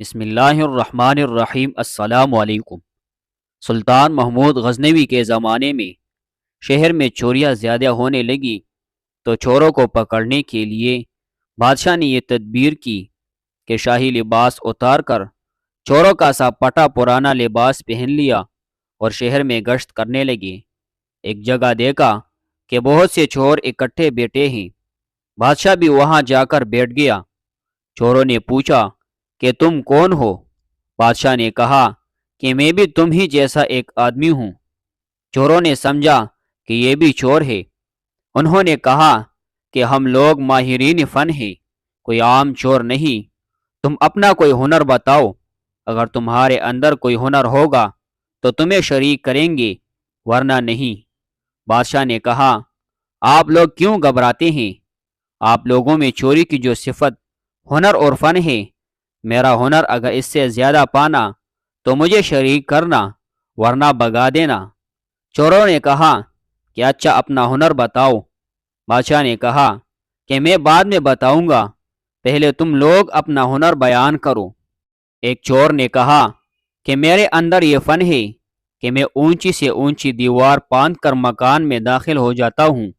بسم اللہ الرحمن الرحیم۔ السلام علیکم۔ سلطان محمود غزنوی کے زمانے میں شہر میں چوریاں زیادہ ہونے لگی تو چوروں کو پکڑنے کے لیے بادشاہ نے یہ تدبیر کی کہ شاہی لباس اتار کر چوروں کا سا پٹا پرانا لباس پہن لیا اور شہر میں گشت کرنے لگے۔ ایک جگہ دیکھا کہ بہت سے چور اکٹھے بیٹھے ہیں۔ بادشاہ بھی وہاں جا کر بیٹھ گیا۔ چوروں نے پوچھا کہ تم کون ہو؟ بادشاہ نے کہا کہ میں بھی تم ہی جیسا ایک آدمی ہوں۔ چوروں نے سمجھا کہ یہ بھی چور ہے۔ انہوں نے کہا کہ ہم لوگ ماہرین فن ہیں، کوئی عام چور نہیں۔ تم اپنا کوئی ہنر بتاؤ، اگر تمہارے اندر کوئی ہنر ہوگا تو تمہیں شریک کریں گے، ورنہ نہیں۔ بادشاہ نے کہا آپ لوگ کیوں گھبراتے ہیں؟ آپ لوگوں میں چوری کی جو صفت ہنر اور فن ہے، میرا ہنر اگر اس سے زیادہ پانا تو مجھے شریک کرنا، ورنہ بگا دینا۔ چوروں نے کہا کہ اچھا اپنا ہنر بتاؤ۔ بادشاہ نے کہا کہ میں بعد میں بتاؤں گا، پہلے تم لوگ اپنا ہنر بیان کرو۔ ایک چور نے کہا کہ میرے اندر یہ فن ہے کہ میں اونچی سے اونچی دیوار باندھ کر مکان میں داخل ہو جاتا ہوں،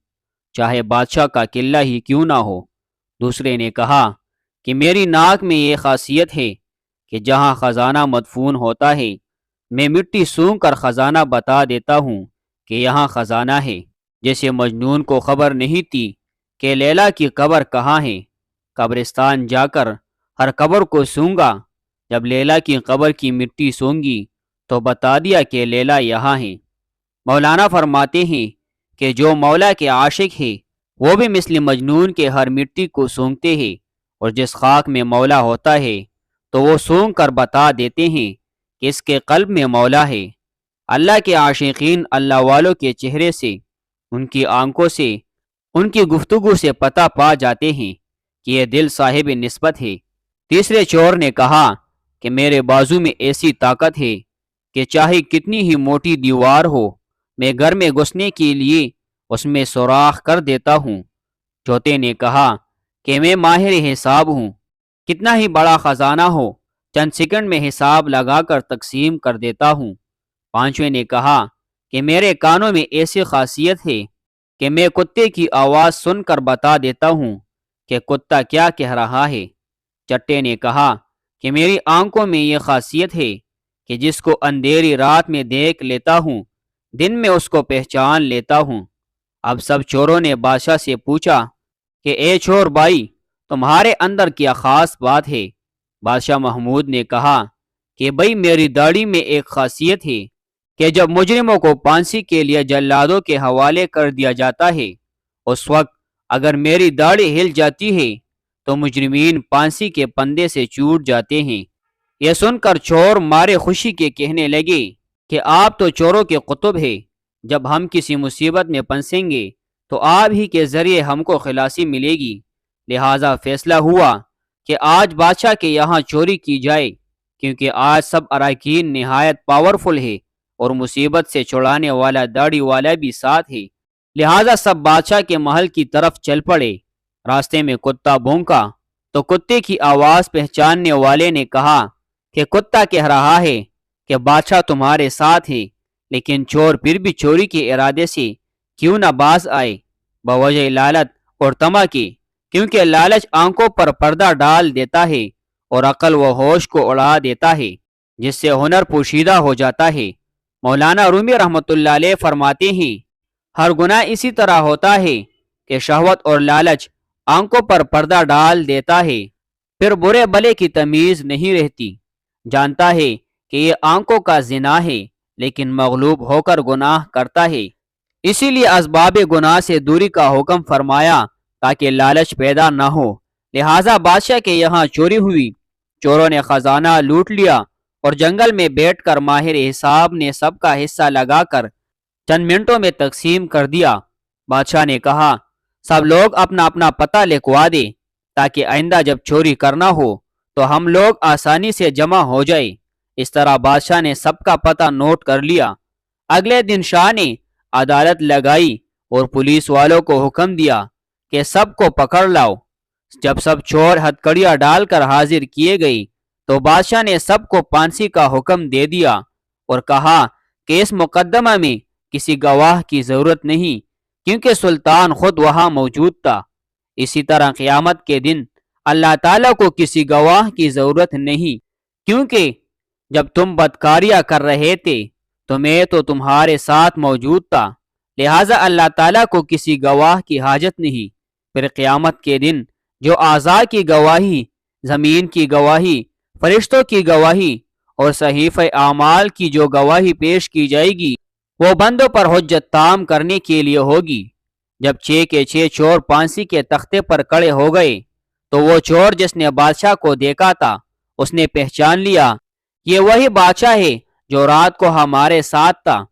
چاہے بادشاہ کا قلعہ ہی کیوں نہ ہو۔ دوسرے نے کہا کہ میری ناک میں یہ خاصیت ہے کہ جہاں خزانہ مدفون ہوتا ہے میں مٹی سونگھ کر خزانہ بتا دیتا ہوں کہ یہاں خزانہ ہے۔ جیسے مجنون کو خبر نہیں تھی کہ لیلا کی قبر کہاں ہے، قبرستان جا کر ہر قبر کو سونگا، جب لیلا کی قبر کی مٹی سونگی تو بتا دیا کہ لیلا یہاں ہے۔ مولانا فرماتے ہیں کہ جو مولا کے عاشق ہے وہ بھی مثل مجنون کے ہر مٹی کو سونگتے ہیں، اور جس خاک میں مولا ہوتا ہے تو وہ سونگ کر بتا دیتے ہیں کہ اس کے قلب میں مولا ہے۔ اللہ کے عاشقین اللہ والوں کے چہرے سے، ان کی آنکھوں سے، ان کی گفتگو سے پتہ پا جاتے ہیں کہ یہ دل صاحب نسبت ہے۔ تیسرے چور نے کہا کہ میرے بازو میں ایسی طاقت ہے کہ چاہے کتنی ہی موٹی دیوار ہو، میں گھر میں گھسنے کے لیے اس میں سوراخ کر دیتا ہوں۔ چوتھے نے کہا کہ میں ماہر حساب ہوں، کتنا ہی بڑا خزانہ ہو چند سیکنڈ میں حساب لگا کر تقسیم کر دیتا ہوں۔ پانچویں نے کہا کہ میرے کانوں میں ایسی خاصیت ہے کہ میں کتے کی آواز سن کر بتا دیتا ہوں کہ کتا کیا کہہ رہا ہے۔ چٹے نے کہا کہ میری آنکھوں میں یہ خاصیت ہے کہ جس کو اندھیری رات میں دیکھ لیتا ہوں، دن میں اس کو پہچان لیتا ہوں۔ اب سب چوروں نے بادشاہ سے پوچھا کہ اے چور بھائی، تمہارے اندر کیا خاص بات ہے؟ بادشاہ محمود نے کہا کہ بھائی میری داڑھی میں ایک خاصیت ہے کہ جب مجرموں کو پھانسی کے لیے جلادوں کے حوالے کر دیا جاتا ہے، اس وقت اگر میری داڑھی ہل جاتی ہے تو مجرمین پھانسی کے پندے سے چھوٹ جاتے ہیں۔ یہ سن کر چور مارے خوشی کے کہنے لگے کہ آپ تو چوروں کے قطب ہیں، جب ہم کسی مصیبت میں پھنسیں گے تو آپ ہی کے ذریعے ہم کو خلاصی ملے گی۔ لہٰذا فیصلہ ہوا کہ آج بادشاہ کے یہاں چوری کی جائے، کیونکہ آج سب اراکین نہایت پاورفل ہے اور مصیبت سے چھڑانے والا داڑھی والا بھی ساتھ ہے۔ لہٰذا سب بادشاہ کے محل کی طرف چل پڑے۔ راستے میں کتا بھونکا تو کتے کی آواز پہچاننے والے نے کہا کہ کتا کہہ رہا ہے کہ بادشاہ تمہارے ساتھ ہے، لیکن چور پھر بھی چوری کے ارادے سے کیوں نہ باز آئے، بوجہ لالچ اور طمع کے، کیونکہ لالچ آنکھوں پر پردہ ڈال دیتا ہے اور عقل و ہوش کو اڑا دیتا ہے، جس سے ہنر پوشیدہ ہو جاتا ہے۔ مولانا رومی رحمۃ اللہ علیہ فرماتے ہیں ہر گناہ اسی طرح ہوتا ہے کہ شہوت اور لالچ آنکھوں پر پردہ ڈال دیتا ہے، پھر برے بلے کی تمیز نہیں رہتی۔ جانتا ہے کہ یہ آنکھوں کا زنا ہے، لیکن مغلوب ہو کر گناہ کرتا ہے، اسی لیے اسباب گناہ سے دوری کا حکم فرمایا تاکہ لالچ پیدا نہ ہو۔ لہٰذا بادشاہ کے یہاں چوری ہوئی، چوروں نے خزانہ لوٹ لیا اور جنگل میں بیٹھ کر ماہر حساب نے سب کا حصہ لگا کر چند منٹوں میں تقسیم کر دیا۔ بادشاہ نے کہا سب لوگ اپنا اپنا پتہ لکھوا دے تاکہ آئندہ جب چوری کرنا ہو تو ہم لوگ آسانی سے جمع ہو جائے۔ اس طرح بادشاہ نے سب کا پتہ نوٹ کر لیا۔ اگلے دن شاہ نے عدالت لگائی اور پولیس والوں کو حکم دیا کہ سب کو پکڑ لاؤ۔ جب سب چور ہتھ کڑیاں ڈال کر حاضر کیے گئے تو بادشاہ نے سب کو پھانسی کا حکم دے دیا اور کہا کہ اس مقدمہ میں کسی گواہ کی ضرورت نہیں، کیونکہ سلطان خود وہاں موجود تھا۔ اسی طرح قیامت کے دن اللہ تعالیٰ کو کسی گواہ کی ضرورت نہیں، کیونکہ جب تم بدکاریاں کر رہے تھے تو میں تو تمہارے ساتھ موجود تھا، لہٰذا اللہ تعالیٰ کو کسی گواہ کی حاجت نہیں۔ پھر قیامت کے دن جو اعضاء کی گواہی، زمین کی گواہی، فرشتوں کی گواہی اور صحیفہ اعمال کی جو گواہی پیش کی جائے گی، وہ بندوں پر حجت تام کرنے کے لیے ہوگی۔ جب 6 کے 6 چور پھانسی کے تختے پر کھڑے ہو گئے تو وہ چور جس نے بادشاہ کو دیکھا تھا اس نے پہچان لیا، یہ وہی بادشاہ ہے جو رات کو ہمارے ساتھ تھا۔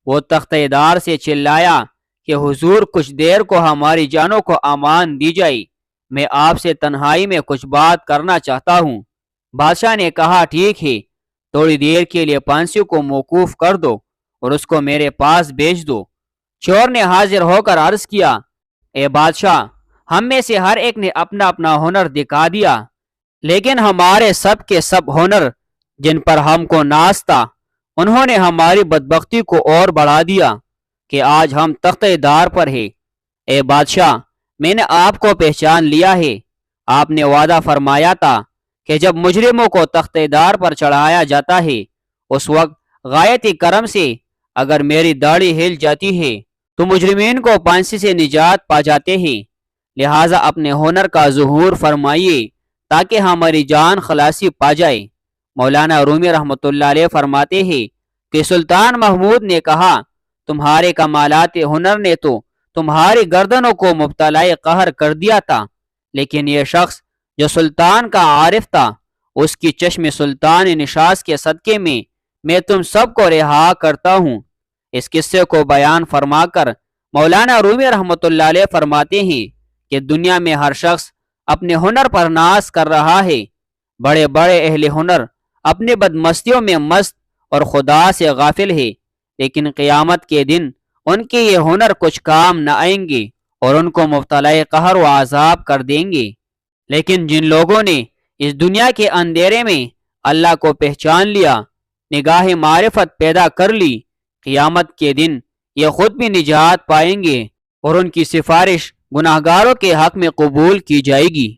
وہ تختہ دار سے چلایا کہ حضور کچھ دیر کو ہماری جانوں کو امان دی جائے، میں آپ سے تنہائی میں کچھ بات کرنا چاہتا ہوں۔ بادشاہ نے کہا ٹھیک ہے، تھوڑی دیر کے لیے پھانسی کو موقوف کر دو اور اس کو میرے پاس بھیج دو۔ چور نے حاضر ہو کر عرض کیا، اے بادشاہ، ہم میں سے ہر ایک نے اپنا اپنا ہنر دکھا دیا، لیکن ہمارے سب کے سب ہنر جن پر ہم کو ناز تھا انہوں نے ہماری بدبختی کو اور بڑھا دیا کہ آج ہم تختہ دار پر ہیں۔ اے بادشاہ، میں نے آپ کو پہچان لیا ہے۔ آپ نے وعدہ فرمایا تھا کہ جب مجرموں کو تختہ دار پر چڑھایا جاتا ہے اس وقت غایت کرم سے اگر میری داڑھی ہل جاتی ہے تو مجرمین کو پھانسی سے نجات پا جاتے ہیں، لہٰذا اپنے ہنر کا ظہور فرمائیے تاکہ ہماری جان خلاصی پا جائے۔ مولانا رومی رحمۃ اللہ علیہ فرماتے ہیں کہ سلطان محمود نے کہا، تمہارے کمالات ہنر نے تو تمہاری گردنوں کو مبتلا قہر کر دیا تھا، لیکن یہ شخص جو سلطان کا عارف تھا، اس کی چشم سلطان نشاز کے صدقے میں تم سب کو رہا کرتا ہوں۔ اس قصے کو بیان فرما کر مولانا رومی رحمۃ اللہ علیہ فرماتے ہیں کہ دنیا میں ہر شخص اپنے ہنر پر ناز کر رہا ہے۔ بڑے بڑے اہل ہنر اپنی بدمستیوں میں مست اور خدا سے غافل ہے، لیکن قیامت کے دن ان کے یہ ہنر کچھ کام نہ آئیں گے اور ان کو مبتلا قہر و عذاب کر دیں گے۔ لیکن جن لوگوں نے اس دنیا کے اندھیرے میں اللہ کو پہچان لیا، نگاہ معرفت پیدا کر لی، قیامت کے دن یہ خود بھی نجات پائیں گے اور ان کی سفارش گناہگاروں کے حق میں قبول کی جائے گی۔